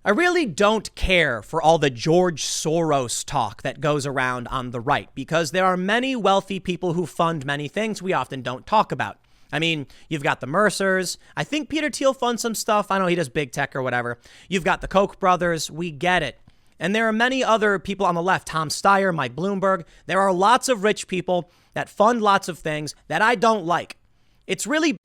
I really don't care for all the George Soros talk that goes around on the right, because there are many wealthy people who fund many things we often don't talk about. I mean, you've got the Mercers. I think Peter Thiel funds some stuff. I know he does big tech or whatever. You've got the Koch brothers. We get it. And there are many other people on the left, Tom Steyer, Mike Bloomberg. There are lots of rich people that fund lots of things that I don't like. It's really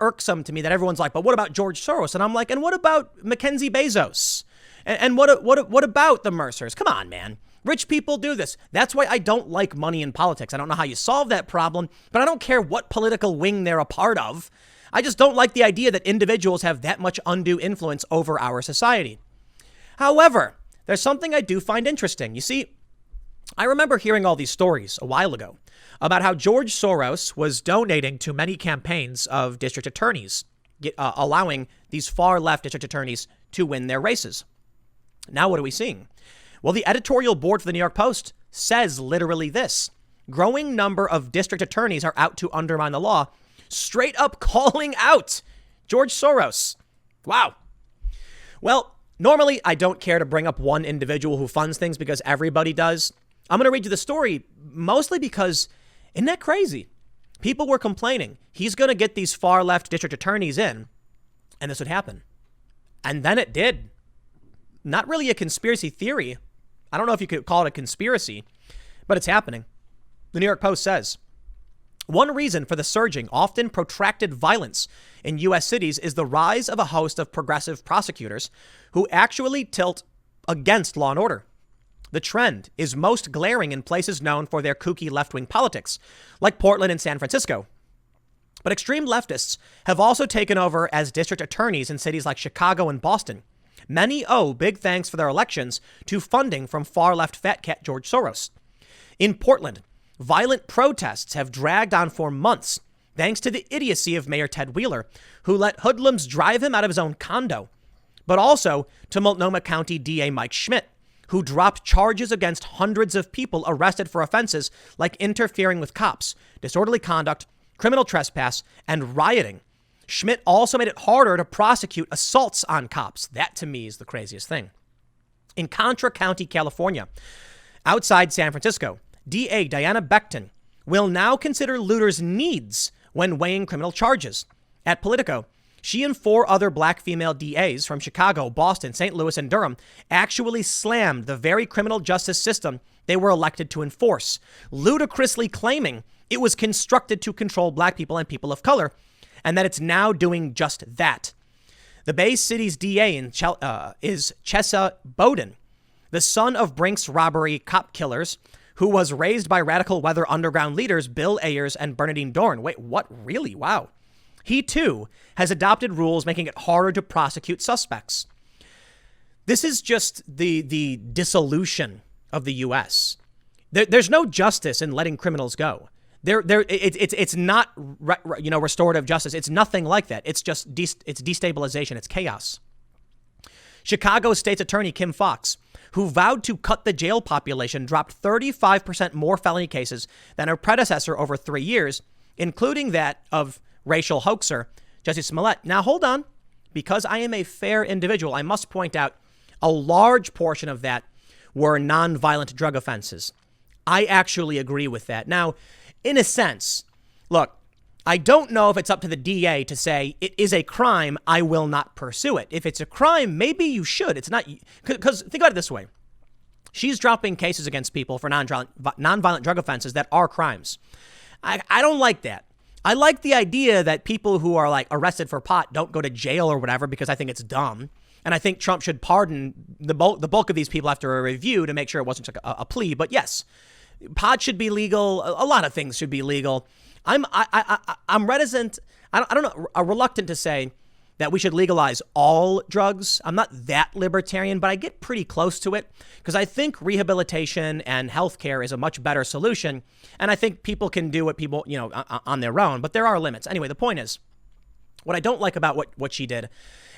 irksome to me that everyone's like, but what about George Soros? And I'm like, and what about Mackenzie Bezos? And what about the Mercers? Come on, man. Rich people do this. That's why I don't like money in politics. I don't know how you solve that problem, but I don't care what political wing they're a part of. I just don't like the idea that individuals have that much undue influence over our society. However, there's something I do find interesting. You see, I remember hearing all these stories a while ago about how George Soros was donating to many campaigns of district attorneys, allowing these far left district attorneys to win their races. Now, what are we seeing? Well, the editorial board for the New York Post says literally this: growing number of district attorneys are out to undermine the law, straight up calling out George Soros. Wow. Well, normally I don't care to bring up one individual who funds things because everybody does. I'm going to read you the story mostly because isn't that crazy? People were complaining he's going to get these far left district attorneys in and this would happen. And then it did. Not really a conspiracy theory. I don't know if you could call it a conspiracy, but it's happening. The New York Post says, one reason for the surging, often protracted violence in U.S. cities is the rise of a host of progressive prosecutors who actually tilt against law and order. The trend is most glaring in places known for their kooky left-wing politics, like Portland and San Francisco. But extreme leftists have also taken over as district attorneys in cities like Chicago and Boston. Many owe big thanks for their elections to funding from far-left fat cat George Soros. In Portland, violent protests have dragged on for months, thanks to the idiocy of Mayor Ted Wheeler, who let hoodlums drive him out of his own condo, but also to Multnomah County DA Mike Schmidt, who dropped charges against hundreds of people arrested for offenses like interfering with cops, disorderly conduct, criminal trespass, and rioting. Schmidt also made it harder to prosecute assaults on cops. That, to me, is the craziest thing. In Contra County, California, outside San Francisco, DA Diana Becton will now consider looters' needs when weighing criminal charges. At Politico, she and 4 other black female DAs from Chicago, Boston, St. Louis, and Durham actually slammed the very criminal justice system they were elected to enforce, ludicrously claiming it was constructed to control black people and people of color, and that it's now doing just that. The Bay City's DA is Chesa Bowden, the son of Brinks robbery cop killers, who was raised by radical weather underground leaders Bill Ayers and Bernadine Dorn. Wait, what? Really? Wow. He, too, has adopted rules making it harder to prosecute suspects. This is just the dissolution of the U.S. There's no justice in letting criminals go. It's not restorative justice. It's nothing like that. It's just it's destabilization. It's chaos. Chicago State's Attorney Kim Foxx, who vowed to cut the jail population, dropped 35% more felony cases than her predecessor over 3 years, including that of racial hoaxer Jesse Smollett. Now, hold on. Because I am a fair individual, I must point out a large portion of that were nonviolent drug offenses. I actually agree with that. Now, in a sense, look, I don't know if it's up to the DA to say it is a crime, I will not pursue it. If it's a crime, maybe you should. It's not, because think about it this way. She's dropping cases against people for nonviolent drug offenses that are crimes. I don't like that. I like the idea that people who are like arrested for pot don't go to jail or whatever, because I think it's dumb. And I think Trump should pardon the bulk of these people after a review to make sure it wasn't like a plea. But yes, pot should be legal. A lot of things should be legal. I'm reticent. I don't know. Reluctant to say that we should legalize all drugs. I'm not that libertarian, but I get pretty close to it because I think rehabilitation and healthcare is a much better solution. And I think people can do what people, on their own, but there are limits. Anyway, the point is, what I don't like about what she did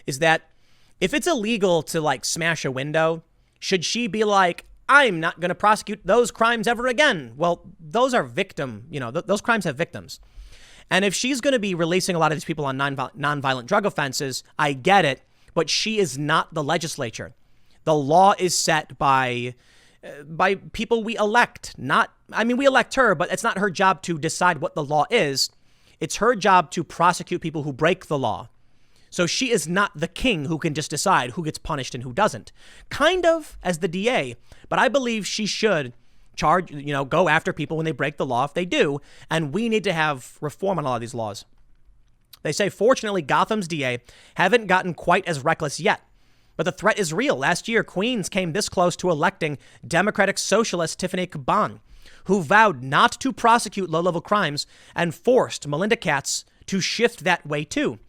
is that if it's illegal to like smash a window, should she be like, I'm not going to prosecute those crimes ever again? Well, those are those crimes have victims. And if she's going to be releasing a lot of these people on nonviolent drug offenses, I get it, but she is not the legislature. The law is set by people we elect. We elect her, but it's not her job to decide what the law is. It's her job to prosecute people who break the law. So she is not the king who can just decide who gets punished and who doesn't. Kind of as the DA, but I believe she should go after people when they break the law if they do. And we need to have reform on a lot of these laws. They say, fortunately, Gotham's DA haven't gotten quite as reckless yet. But the threat is real. Last year, Queens came this close to electing Democratic Socialist Tiffany Caban, who vowed not to prosecute low-level crimes and forced Melinda Katz to shift that way too.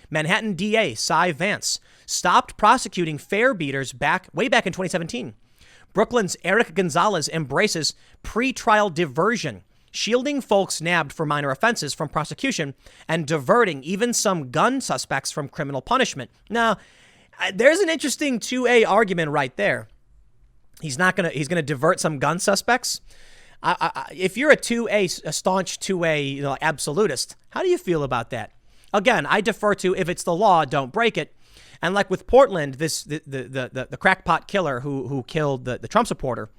Manhattan DA Cy Vance stopped prosecuting fare beaters way back in 2017. Brooklyn's Eric Gonzalez embraces pretrial diversion, shielding folks nabbed for minor offenses from prosecution and diverting even some gun suspects from criminal punishment. Now, there's an interesting 2A argument right there. He's going to divert some gun suspects. If you're a staunch 2A, absolutist, how do you feel about that? Again, I defer to if it's the law, don't break it. And like with Portland, the crackpot killer who killed the Trump supporter,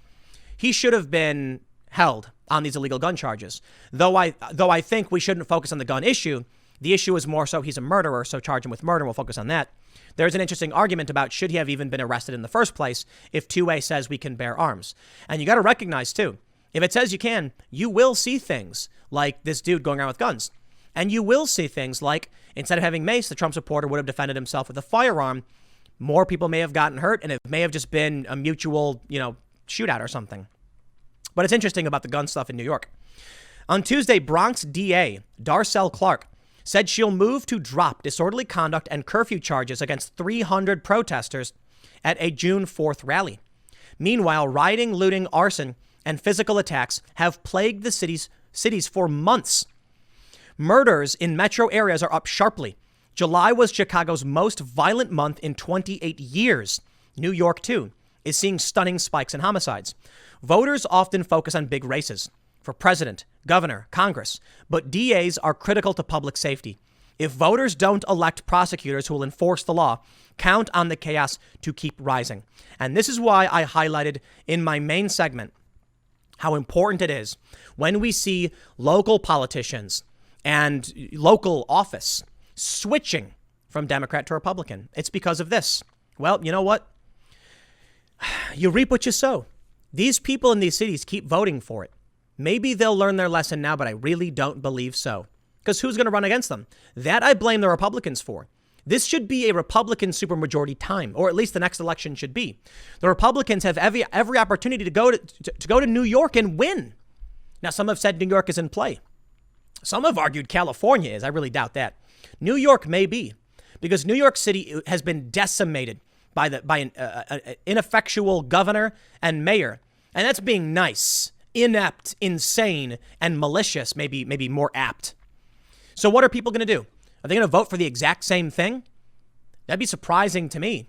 he should have been held on these illegal gun charges. Though I think we shouldn't focus on the gun issue. The issue is more so he's a murderer, so charge him with murder. We'll focus on that. There's an interesting argument about should he have even been arrested in the first place if 2A says we can bear arms. And you got to recognize, too, if it says you can, you will see things like this dude going around with guns. And you will see things like instead of having mace, the Trump supporter would have defended himself with a firearm. More people may have gotten hurt, and it may have just been a mutual, shootout or something. But it's interesting about the gun stuff in New York. On Tuesday, Bronx DA Darcel Clark said she'll move to drop disorderly conduct and curfew charges against 300 protesters at a June 4th rally. Meanwhile, rioting, looting, arson, and physical attacks have plagued the cities for months. Murders in metro areas are up sharply. July was Chicago's most violent month in 28 years. New York, too, is seeing stunning spikes in homicides. Voters often focus on big races for president, governor, Congress, but DAs are critical to public safety. If voters don't elect prosecutors who will enforce the law, count on the chaos to keep rising. And this is why I highlighted in my main segment how important it is when we see local politicians and local office switching from Democrat to Republican. It's because of this. Well, you know what? You reap what you sow. These people in these cities keep voting for it. Maybe they'll learn their lesson now, but I really don't believe so. Because who's going to run against them? That I blame the Republicans for. This should be a Republican supermajority time, or at least the next election should be. The Republicans have every opportunity to go to New York and win. Now, some have said New York is in play. Some have argued California is. I really doubt that. New York may be, because New York City has been decimated by an ineffectual governor and mayor. And that's being nice, inept, insane, and malicious, maybe more apt. So what are people going to do? Are they going to vote for the exact same thing? That'd be surprising to me.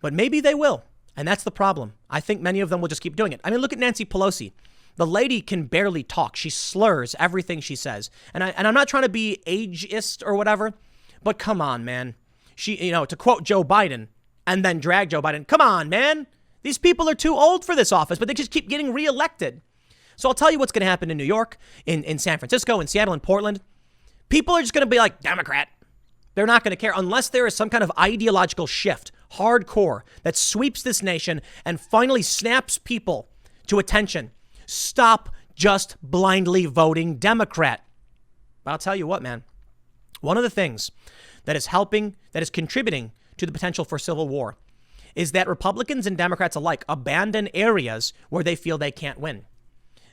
But maybe they will. And that's the problem. I think many of them will just keep doing it. I mean, look at Nancy Pelosi. The lady can barely talk. She slurs everything she says. And I'm not trying to be ageist or whatever, but come on, man. She, to quote Joe Biden and then drag Joe Biden. Come on, man. These people are too old for this office, but they just keep getting reelected. So I'll tell you what's going to happen in New York, in San Francisco, in Seattle, in Portland. People are just going to be like, Democrat. They're not going to care unless there is some kind of ideological shift, hardcore, that sweeps this nation and finally snaps people to attention. Stop just blindly voting Democrat. But I'll tell you what, man. One of the things that is contributing to the potential for civil war is that Republicans and Democrats alike abandon areas where they feel they can't win.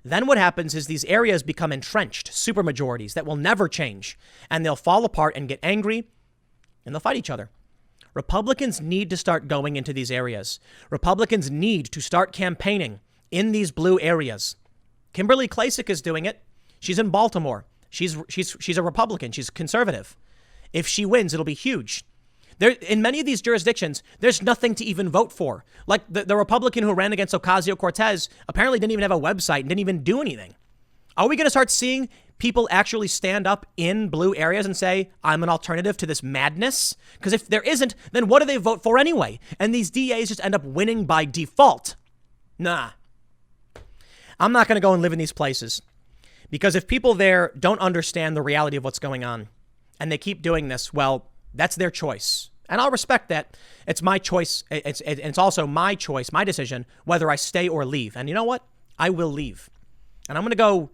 Then what happens is these areas become entrenched supermajorities that will never change, and they'll fall apart and get angry, and they'll fight each other. Republicans need to start going into these areas. Republicans need to start campaigning in these blue areas. Kimberly Klacik is doing it. She's in Baltimore. She's a Republican. She's conservative. If she wins, it'll be huge. There, in many of these jurisdictions, there's nothing to even vote for. Like the Republican who ran against Ocasio-Cortez apparently didn't even have a website and didn't even do anything. Are we going to start seeing people actually stand up in blue areas and say, I'm an alternative to this madness? Because if there isn't, then what do they vote for anyway? And these DAs just end up winning by default. Nah. I'm not going to go and live in these places. Because if people there don't understand the reality of what's going on and they keep doing this, well, that's their choice. And I'll respect that. It's my choice. It's also my choice, my decision, whether I stay or leave. And you know what? I will leave. And I'm going to go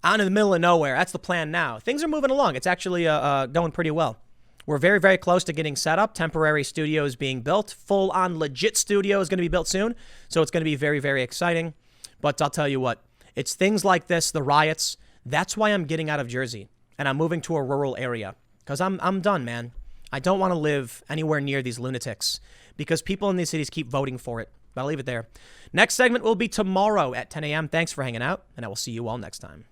out in the middle of nowhere. That's the plan now. Things are moving along. It's actually going pretty well. We're very, very close to getting set up. Temporary studios being built. Full-on legit studio is going to be built soon. So it's going to be very, very exciting. But I'll tell you what. It's things like this, the riots. That's why I'm getting out of Jersey. And I'm moving to a rural area. Because I'm done, man. I don't want to live anywhere near these lunatics. Because people in these cities keep voting for it. But I'll leave it there. Next segment will be tomorrow at 10 a.m. Thanks for hanging out. And I will see you all next time.